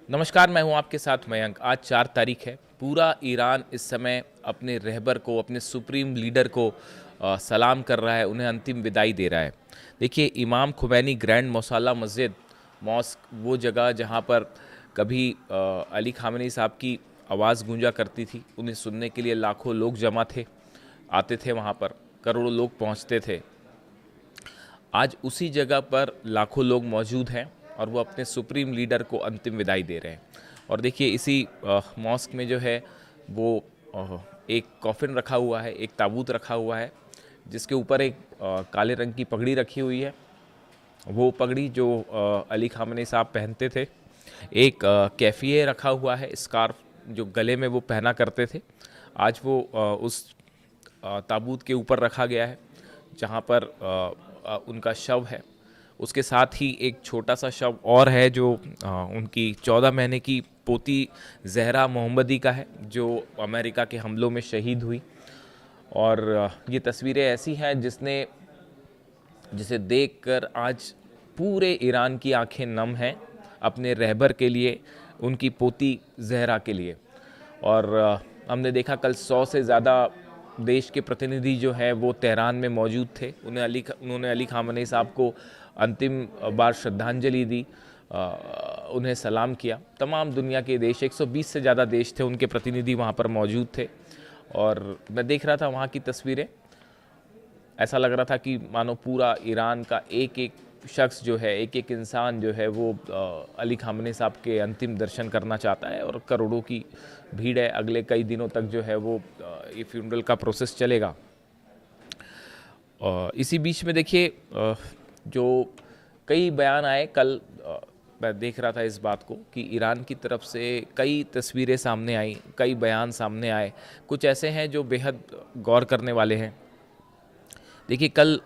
नमस्कार, मैं हूं आपके साथ मयंक। आज 4 तारीख है। पूरा ईरान इस समय अपने रहबर को, अपने सुप्रीम लीडर को सलाम कर रहा है, उन्हें अंतिम विदाई दे रहा है। देखिए, इमाम खुमैनी ग्रैंड मौसाला मस्जिद मॉस्क, वो जगह जहां पर कभी अली खामेनी साहब की आवाज़ गूंजा करती थी, उन्हें सुनने के लिए लाखों लोग जमा थे, आते थे, वहाँ पर करोड़ों लोग पहुँचते थे। आज उसी जगह पर लाखों लोग मौजूद हैं और वो अपने सुप्रीम लीडर को अंतिम विदाई दे रहे हैं। और देखिए, इसी मॉस्क में जो है वो एक कॉफिन रखा हुआ है, एक ताबूत रखा हुआ है, जिसके ऊपर एक काले रंग की पगड़ी रखी हुई है। वो पगड़ी जो अली खामेनी साहब पहनते थे। एक कैफिए रखा हुआ है, स्कार्फ जो गले में वो पहना करते थे। आज वो उस ताबूत के ऊपर रखा गया है जहाँ पर उनका शव है। उसके साथ ही एक छोटा सा शव और है जो उनकी 14 महीने की पोती जहरा मोहम्मदी का है, जो अमेरिका के हमलों में शहीद हुई। और ये तस्वीरें ऐसी हैं जिसे देखकर आज पूरे ईरान की आंखें नम हैं, अपने रहबर के लिए, उनकी पोती जहरा के लिए। और हमने देखा कल 100 से ज़्यादा देश के प्रतिनिधि जो हैं वो तेहरान में मौजूद थे। उन्होंने अली खामेनी साहब को अंतिम बार श्रद्धांजलि दी, उन्हें सलाम किया। तमाम दुनिया के देश, 120 से ज़्यादा देश थे, उनके प्रतिनिधि वहाँ पर मौजूद थे। और मैं देख रहा था वहाँ की तस्वीरें, ऐसा लग रहा था कि मानो पूरा ईरान का एक एक शख्स जो है, एक एक इंसान जो है वो अली खामेनी साहब के अंतिम दर्शन करना चाहता है। और करोड़ों की भीड़ है। अगले कई दिनों तक जो है वो ये फ्यूनरल का प्रोसेस चलेगा। इसी बीच में देखिए, जो कई बयान आए कल, मैं देख रहा था इस बात को कि ईरान की तरफ से कई तस्वीरें सामने आई, कई बयान सामने आए। कुछ ऐसे हैं जो बेहद गौर करने वाले हैं। देखिए, कल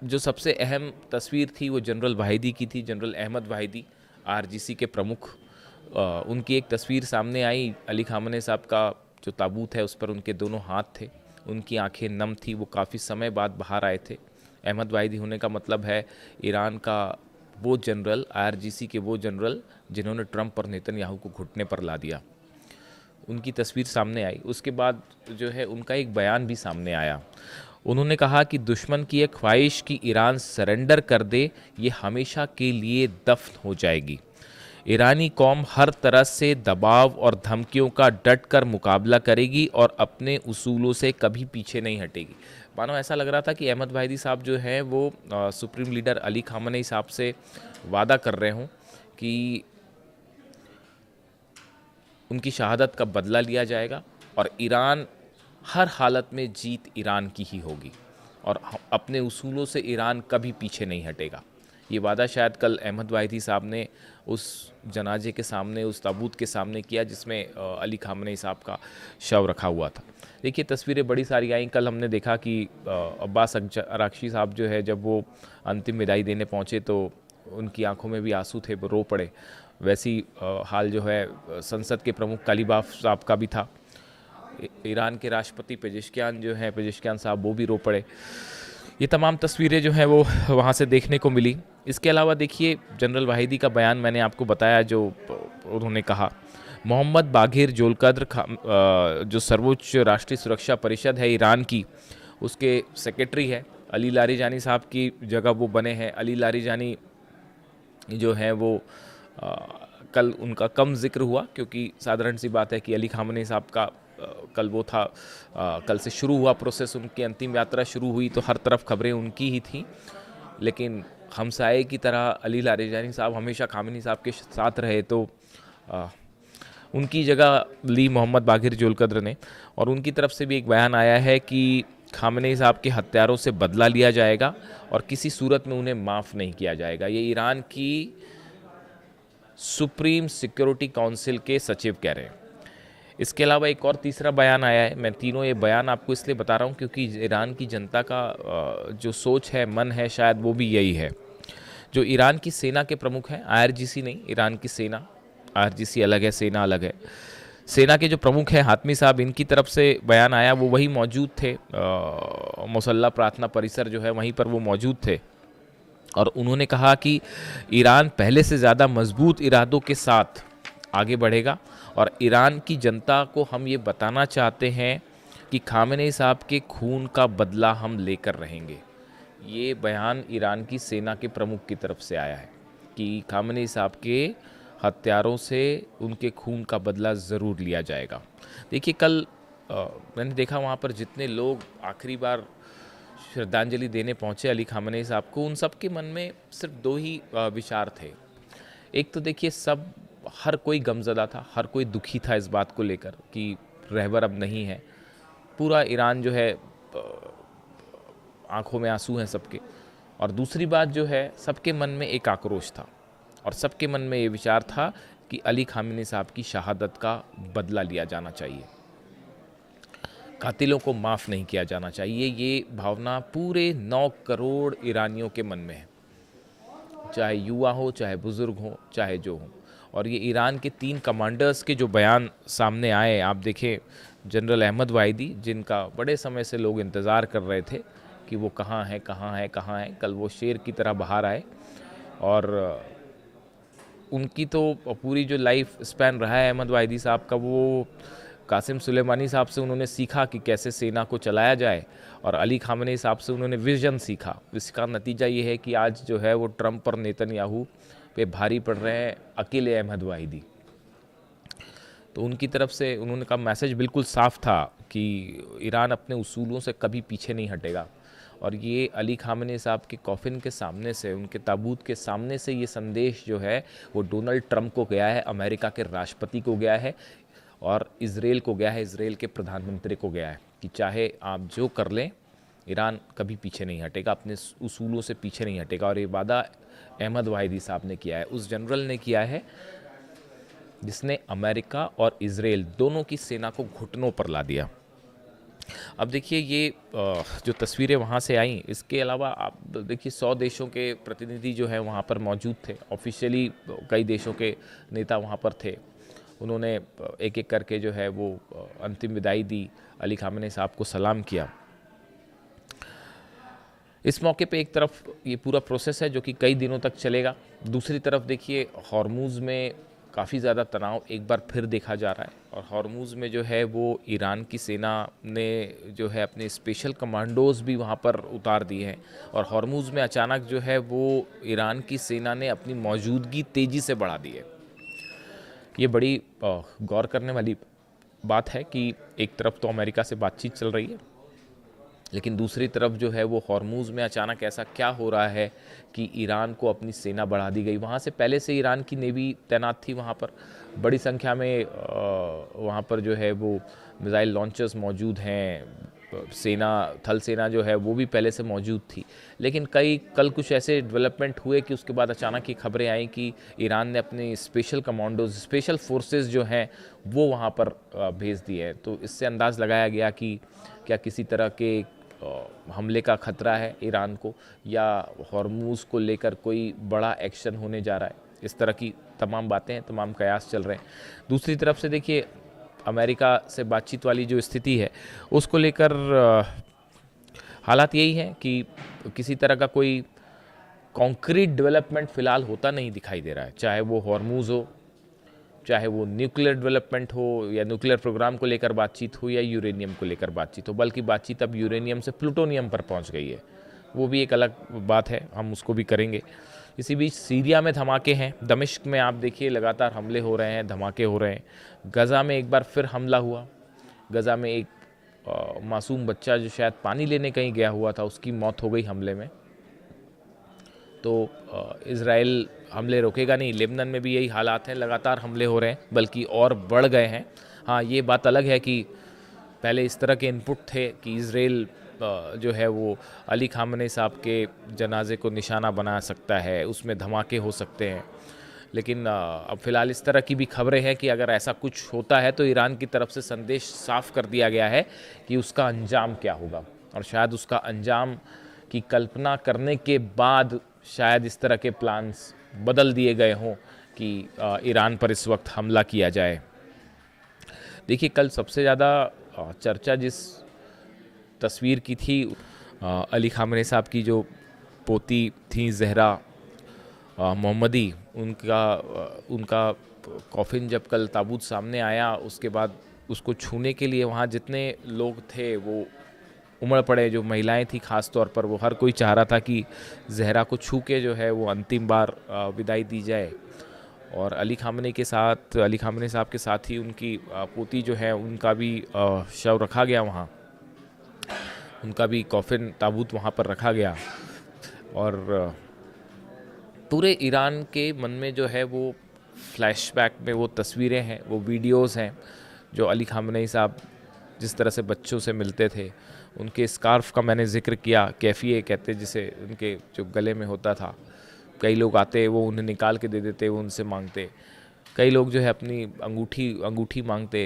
जो सबसे अहम तस्वीर थी वो जनरल वाहिदी की थी, जनरल अहमद वाहिदी, आरजीसी के प्रमुख। उनकी एक तस्वीर सामने आई। अली खामेनी साहब का जो ताबूत है उस पर उनके दोनों हाथ थे, उनकी आंखें नम थी, वो काफ़ी समय बाद बाहर आए थे। अहमद वाहिदी होने का मतलब है ईरान का वो जनरल, आरजीसी के वो जनरल जिन्होंने ट्रंप और नेतन्याहू को घुटने पर ला दिया। उनकी तस्वीर सामने आई। उसके बाद जो है उनका एक बयान भी सामने आया। उन्होंने कहा कि दुश्मन की एक ख्वाहिश कि ईरान सरेंडर कर दे, ये हमेशा के लिए दफन हो जाएगी। ईरानी कौम हर तरह से दबाव और धमकियों का डट कर मुकाबला करेगी और अपने उसूलों से कभी पीछे नहीं हटेगी। मानो ऐसा लग रहा था कि अहमद वाहिदी साहब जो हैं वो सुप्रीम लीडर अली खामेनी साहब से वादा कर रहे हों कि उनकी शहादत का बदला लिया जाएगा और ईरान हर हालत में जीत ईरान की ही होगी और अपने उसूलों से ईरान कभी पीछे नहीं हटेगा। ये वादा शायद कल अहमद वाहिदी साहब ने उस जनाजे के सामने, उस ताबूत के सामने किया जिसमें अली खामेनी साहब का शव रखा हुआ था। देखिए, तस्वीरें बड़ी सारी आई। कल हमने देखा कि अब्बास अरागची साहब जो है, जब वो अंतिम विदाई देने पहुँचे तो उनकी आंखों में भी आंसू थे, वो रो पड़े। वैसी हाल जो है संसद के प्रमुख कालीबाफ साहब का भी था। ईरान के राष्ट्रपति पेजेश्कियान जो हैं, पेजेश्कियान साहब, वो भी रो पड़े। ये तमाम तस्वीरें जो हैं वो वहाँ से देखने को मिली। इसके अलावा देखिए, जनरल वाहिदी का बयान मैंने आपको बताया, जो उन्होंने कहा। मोहम्मद बाघिर जोलकद्र जो सर्वोच्च राष्ट्रीय सुरक्षा परिषद है ईरान की, उसके सेक्रेटरी है। अली लारीजानी साहब की जगह वो बने हैं। अली लारीजानी जो है वो कल उनका कम जिक्र हुआ, क्योंकि साधारण सी बात है कि अली खामेनी साहब का कल वो था, कल से शुरू हुआ प्रोसेस, उनकी अंतिम यात्रा शुरू हुई तो हर तरफ खबरें उनकी ही थी। लेकिन हमसाये की तरह अली लारीजानी साहब हमेशा खामेनी साहब के साथ रहे, तो उनकी जगह ली मोहम्मद बाघिर जोलकद्र ने। और उनकी तरफ से भी एक बयान आया है कि खामेनी साहब के हत्यारों से बदला लिया जाएगा और किसी सूरत में उन्हें माफ़ नहीं किया जाएगा। ये ईरान की सुप्रीम सिक्योरिटी काउंसिल के सचिव कह रहे हैं। इसके अलावा एक और तीसरा बयान आया है। मैं तीनों ये बयान आपको इसलिए बता रहा हूँ क्योंकि ईरान की जनता का जो सोच है, मन है, शायद वो भी यही है। जो ईरान की सेना के प्रमुख हैं, आईआरजीसी नहीं, ईरान की सेना, आईआरजीसी अलग है, सेना अलग है। सेना के जो प्रमुख हैं हातमी साहब, इनकी तरफ से बयान आया, वो वही मौजूद थे, मुसल्ला प्रार्थना परिसर जो है वहीं पर वो मौजूद थे। और उन्होंने कहा कि ईरान पहले से ज़्यादा मजबूत इरादों के साथ आगे बढ़ेगा। और ईरान की जनता को हम ये बताना चाहते हैं कि खामेनेई साहब के खून का बदला हम लेकर रहेंगे। ये बयान ईरान की सेना के प्रमुख की तरफ से आया है कि खामेनेई साहब के हत्यारों से उनके खून का बदला ज़रूर लिया जाएगा। देखिए कल मैंने देखा वहाँ पर जितने लोग आखिरी बार श्रद्धांजलि देने पहुँचे अली खामेनेई साहब को, उन सब के मन में सिर्फ दो ही विचार थे। एक तो देखिए हर कोई गमज़दा था, हर कोई दुखी था इस बात को लेकर कि रहबर अब नहीं है। पूरा ईरान जो है आंखों में आंसू हैं सबके। और दूसरी बात जो है, सबके मन में एक आक्रोश था और सबके मन में ये विचार था कि अली खामेनी साहब की शहादत का बदला लिया जाना चाहिए, कातिलों को माफ़ नहीं किया जाना चाहिए। ये भावना पूरे 9 करोड़ ईरानियों के मन में है, चाहे युवा हो, चाहे बुज़ुर्ग हो, चाहे जो हो। और ये ईरान के 3 कमांडर्स के जो बयान सामने आए, आप देखें जनरल अहमद वाहिदी, जिनका बड़े समय से लोग इंतज़ार कर रहे थे कि वो कहाँ है, कहाँ है, कहाँ है, कल वो शेर की तरह बाहर आए। और उनकी तो पूरी जो लाइफ स्पैन रहा है अहमद वाहिदी साहब का, वो कासिम सुलेमानी साहब से उन्होंने सीखा कि कैसे सेना को चलाया जाए, और अली खामेनेई साहब से उन्होंने विजन सीखा। इसका नतीजा ये है कि आज जो है वो ट्रंप और नेतन्याहू पे भारी पड़ रहे हैं अकेले अहमद वाहिदी। तो उनकी तरफ से उन्होंने कहा, मैसेज बिल्कुल साफ था कि ईरान अपने उसूलों से कभी पीछे नहीं हटेगा। और ये अली खामेनेई साहब के कॉफिन के सामने से, उनके ताबूत के सामने से ये संदेश जो है वो डोनाल्ड ट्रंप को गया है, अमेरिका के राष्ट्रपति को गया है और इज़राइल को गया है, इज़राइल के प्रधानमंत्री को गया है कि चाहे आप जो कर लें, ईरान कभी पीछे नहीं हटेगा, अपने उसूलों से पीछे नहीं हटेगा। और ये वादा अहमद वाहिदी साहब ने किया है, उस जनरल ने किया है जिसने अमेरिका और इज़राइल दोनों की सेना को घुटनों पर ला दिया। अब देखिए ये जो तस्वीरें वहाँ से आई, इसके अलावा आप देखिए 100 देशों के प्रतिनिधि जो हैं वहाँ पर मौजूद थे। ऑफिशियली कई देशों के नेता वहाँ पर थे। उन्होंने एक एक करके जो है वो अंतिम विदाई दी, अली खामेनेई साहब को सलाम किया। इस मौके पे एक तरफ ये पूरा प्रोसेस है जो कि कई दिनों तक चलेगा, दूसरी तरफ देखिए हॉर्मुज़ में काफ़ी ज़्यादा तनाव एक बार फिर देखा जा रहा है। और हॉर्मुज़ में जो है वो ईरान की सेना ने जो है अपने स्पेशल कमांडोज़ भी वहाँ पर उतार दिए हैं। और हॉर्मुज़ में अचानक जो है वो ईरान की सेना ने अपनी मौजूदगी तेज़ी से बढ़ा दी है। ये बड़ी गौर करने वाली बात है कि एक तरफ तो अमेरिका से बातचीत चल रही है, लेकिन दूसरी तरफ जो है वो हॉर्मुज़ में अचानक ऐसा क्या हो रहा है कि ईरान को अपनी सेना बढ़ा दी गई। वहाँ से पहले से ईरान की नेवी तैनात थी वहाँ पर, बड़ी संख्या में वहाँ पर जो है वो मिसाइल लॉन्चर्स मौजूद हैं, सेना थल सेना जो है वो भी पहले से मौजूद थी। लेकिन कल कुछ ऐसे डेवलपमेंट हुए कि उसके बाद अचानक ही खबरें आई कि ईरान ने अपने स्पेशल कमांडोज, स्पेशल फोर्सेस जो हैं वो वहाँ पर भेज दिए हैं। तो इससे अंदाज़ लगाया गया कि क्या किसी तरह के हमले का खतरा है ईरान को, या हॉर्मुज़ को लेकर कोई बड़ा एक्शन होने जा रहा है। इस तरह की तमाम बातें हैं, तमाम कयास चल रहे हैं। दूसरी तरफ से देखिए अमेरिका से बातचीत वाली जो स्थिति है उसको लेकर हालात यही हैं कि किसी तरह का कोई कॉन्क्रीट डेवलपमेंट फ़िलहाल होता नहीं दिखाई दे रहा है, चाहे वो हॉर्मुज़ हो, चाहे वो न्यूक्लियर डेवलपमेंट हो, या न्यूक्लियर प्रोग्राम को लेकर बातचीत हो, या यूरेनियम को लेकर बातचीत हो। बल्कि बातचीत अब यूरेनियम से प्लूटोनियम पर पहुंच गई है, वो भी एक अलग बात है, हम उसको भी करेंगे। इसी बीच सीरिया में धमाके हैं, दमिश्क में आप देखिए लगातार हमले हो रहे हैं, धमाके हो रहे हैं। गज़ा में एक बार फिर हमला हुआ, गज़ा में एक मासूम बच्चा जो शायद पानी लेने कहीं गया हुआ था, उसकी मौत हो गई हमले में। तो इज़राइल हमले रोकेगा नहीं। लेबनान में भी यही हालात हैं, लगातार हमले हो रहे हैं, बल्कि और बढ़ गए हैं। हाँ, ये बात अलग है कि पहले इस तरह के इनपुट थे कि इज़राइल जो है वो अली खामेनेई साहब के जनाजे को निशाना बना सकता है, उसमें धमाके हो सकते हैं। लेकिन अब फ़िलहाल इस तरह की भी खबरें हैं कि अगर ऐसा कुछ होता है तो ईरान की तरफ से संदेश साफ कर दिया गया है कि उसका अंजाम क्या होगा। और शायद उसका अंजाम की कल्पना करने के बाद शायद इस तरह के प्लान्स बदल दिए गए हों कि ईरान पर इस वक्त हमला किया जाए। देखिए कल सबसे ज़्यादा चर्चा जिस तस्वीर की थी, अली खामेनेई साहब की जो पोती थी ज़हरा मोहम्मदी, उनका कॉफिन जब कल ताबूत सामने आया, उसके बाद उसको छूने के लिए वहाँ जितने लोग थे वो उमड़ पड़े। जो महिलाएं थी ख़ास तौर पर, वो हर कोई चाह रहा था कि ज़हरा को छू के जो है वो अंतिम बार विदाई दी जाए। और अली ख़ामनेई साहब के साथ ही उनकी पोती जो है उनका भी शव रखा गया वहाँ, उनका भी कॉफिन ताबूत वहाँ पर रखा गया। और पूरे ईरान के मन में जो है वो फ्लैशबैक में वो तस्वीरें हैं, वो वीडियोस हैं, जो अली ख़ामनेई साहब जिस तरह से बच्चों से मिलते थे। उनके स्कार्फ का मैंने जिक्र किया, कैफिए कहते जिसे, उनके जो गले में होता था। कई लोग आते, वो उन्हें निकाल के दे देते, वो उनसे मांगते। कई लोग जो है अपनी अंगूठी मांगते,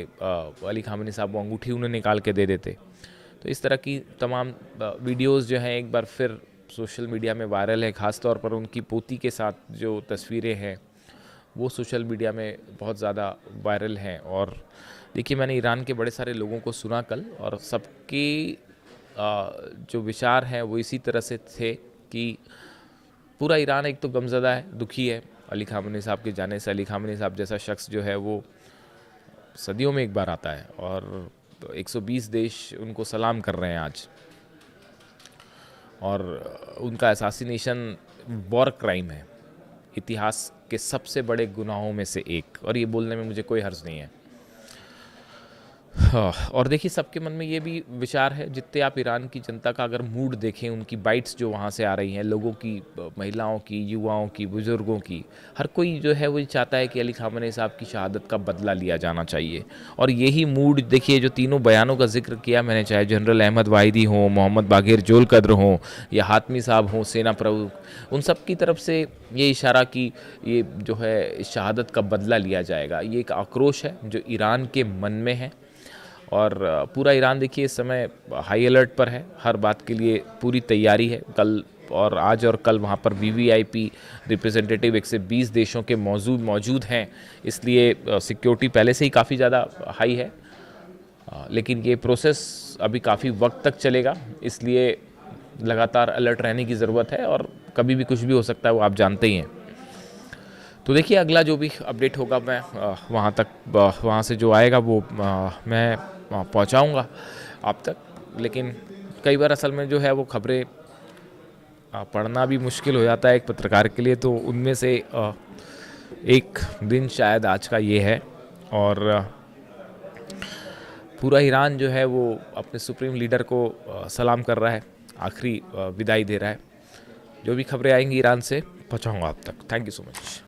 अली ख़ामनेई साहब वो अंगूठी उन्हें निकाल के दे देते। तो इस तरह की तमाम वीडियोस जो हैं एक बार फिर सोशल मीडिया में वायरल है। ख़ास तौर पर उनकी पोती के साथ जो तस्वीरें हैं वो सोशल मीडिया में बहुत ज़्यादा वायरल हैं। और देखिए, मैंने ईरान के बड़े सारे लोगों को सुना कल, और सबके जो विचार हैं वो इसी तरह से थे कि पूरा ईरान एक तो गमज़दा है, दुखी है अली ख़ामनेई साहब के जाने से। अली ख़ामनेई साहब जैसा शख्स जो है वो सदियों में एक बार आता है, और 120 देश उनको सलाम कर रहे हैं आज। और उनका असैसिनेशन वॉर क्राइम है, इतिहास के सबसे बड़े गुनाहों में से एक, और ये बोलने में मुझे कोई हर्ज नहीं है। हाँ, और देखिए सबके मन में ये भी विचार है, जितने आप ईरान की जनता का अगर मूड देखें, उनकी बाइट्स जो वहाँ से आ रही हैं, लोगों की, महिलाओं की, युवाओं की, बुज़ुर्गों की, हर कोई जो है वो चाहता है कि अली ख़ामनेई साहब की शहादत का बदला लिया जाना चाहिए। और यही मूड देखिए, जो तीनों बयानों का जिक्र किया मैंने, चाहे जनरल अहमद वाहिदी हों, मोहम्मद बाक़िर जोलकद्र हों, या हातमी साहब हों, सेना प्रमुख, उन सब की तरफ से ये इशारा कि ये जो है शहादत का बदला लिया जाएगा। ये एक आक्रोश है जो ईरान के मन में है, और पूरा ईरान देखिए इस समय हाई अलर्ट पर है, हर बात के लिए पूरी तैयारी है। कल और आज और कल वहाँ पर वीवीआईपी रिप्रेजेंटेटिव 120 देशों के मौजूद हैं, इसलिए सिक्योरिटी पहले से ही काफ़ी ज़्यादा हाई है। लेकिन ये प्रोसेस अभी काफ़ी वक्त तक चलेगा, इसलिए लगातार अलर्ट रहने की ज़रूरत है, और कभी भी कुछ भी हो सकता है, वो आप जानते ही हैं। तो देखिए अगला जो भी अपडेट होगा मैं वहाँ से जो आएगा वो मैं पहुँचाऊँगा आप तक। लेकिन कई बार असल में जो है वो खबरें पढ़ना भी मुश्किल हो जाता है एक पत्रकार के लिए, तो उनमें से एक दिन शायद आज का ये है। और पूरा ईरान जो है वो अपने सुप्रीम लीडर को सलाम कर रहा है, आखिरी विदाई दे रहा है। जो भी खबरें आएंगी ईरान से पहुँचाऊँगा आप तक। Thank you so much.